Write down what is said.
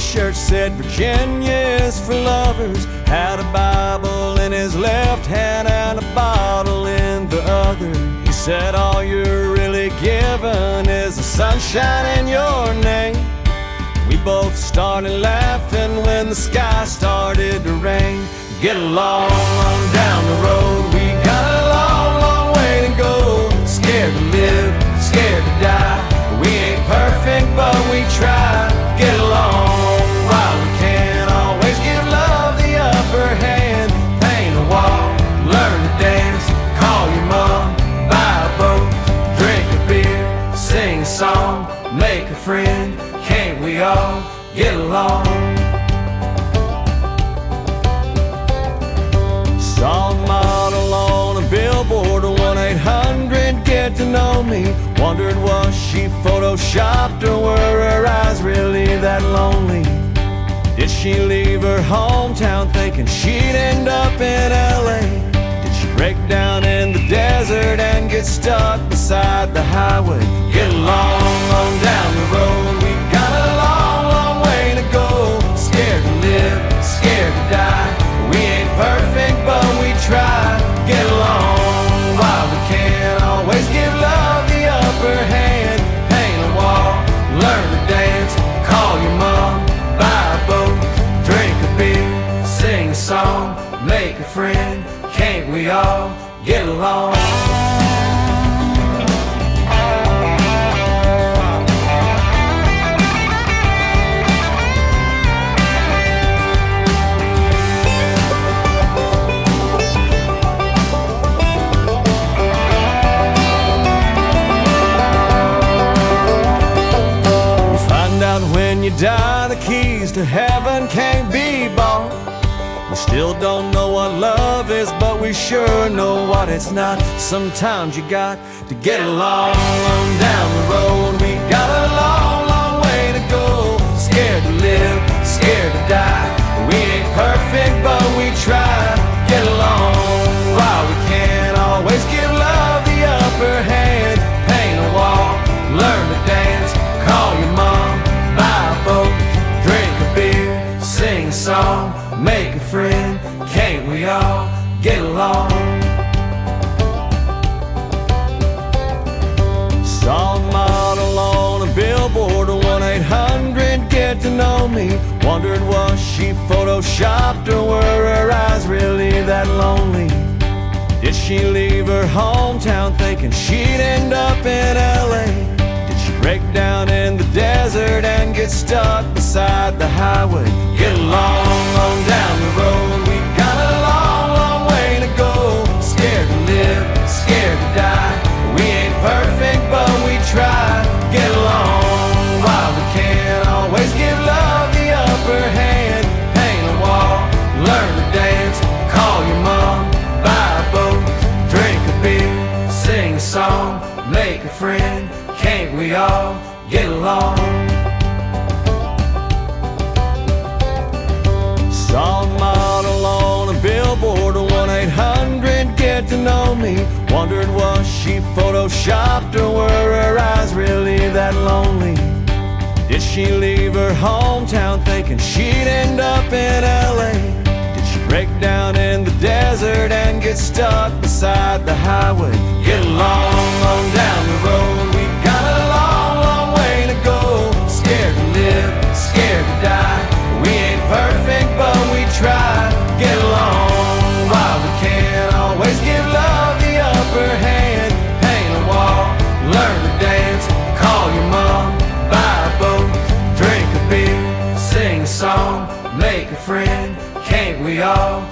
t-shirt said Virginia is for lovers, had a Bible in his left hand and a bottle in the other. He said all you're really given is the sunshine in your name. We both started laughing when the sky started to rain. Get along on down the road, we got a long, long way to go. Scared to live, scared to die. We ain't perfect, but we try. Get along while we can. Always give love the upper hand. Paint a wall, learn to dance. Call your mom, buy a boat, drink a beer, sing a song, make a friend. Can't we all get along? Saw a model on a billboard, 1-800 get to know me. Wondered was she photoshopped or were her eyes really that lonely? Did she leave her hometown thinking she'd end up in LA? Did she break down in the desert and get stuck beside the highway? Get along on down the road, we got a long, long way to go. Scared to live, scared to die. We ain't perfect, but we try. Get along while we can. Always give love the upper hand. Paint a wall, learn to dance. Call your mom, buy a boat, drink a beer, sing a song, make a friend. Can't we all get along? When you die, the keys to heaven can't be bought. We still don't know what love is, but we sure know what it's not. Sometimes you got to get along on down the road. We got a long, long way to go. Scared to live, scared to die. We ain't perfect, but we try. Get along while we can. Always give love the upper hand. Paint a wall, learn to dance. Call your mom, buy a boat, drink a beer, sing a song, make a friend. Can't we all get along? Saw a model on a billboard, 1-800 get to know me. Wondered was she photoshopped or were her eyes really that lonely? Did she leave her hometown thinking she'd end up in LA? Break down in the desert and get stuck beside the highway. Get along on down the road, we got a long, long way to go. Scared to live, scared to die. We ain't perfect, but we try. Get along while we can. Always give love the upper hand. Paint a wall, learn to dance. Call your mom, buy a boat, drink a beer, sing a song, make a friend. Can't we all get along? Saw a model on a billboard, 1-800 get to know me. Wondered was she photoshopped or were her eyes really that lonely? Did she leave her hometown thinking she'd end up in LA? Did she break down in the desert and get stuck beside the highway? Get along on down the road, we got a long, long way to go. Scared to live, scared to die. We ain't perfect, but we try. Get along while we can. Always give love the upper hand. Paint a wall, learn to dance. Call your mom, buy a boat, drink a beer, sing a song, make a friend. Can't we all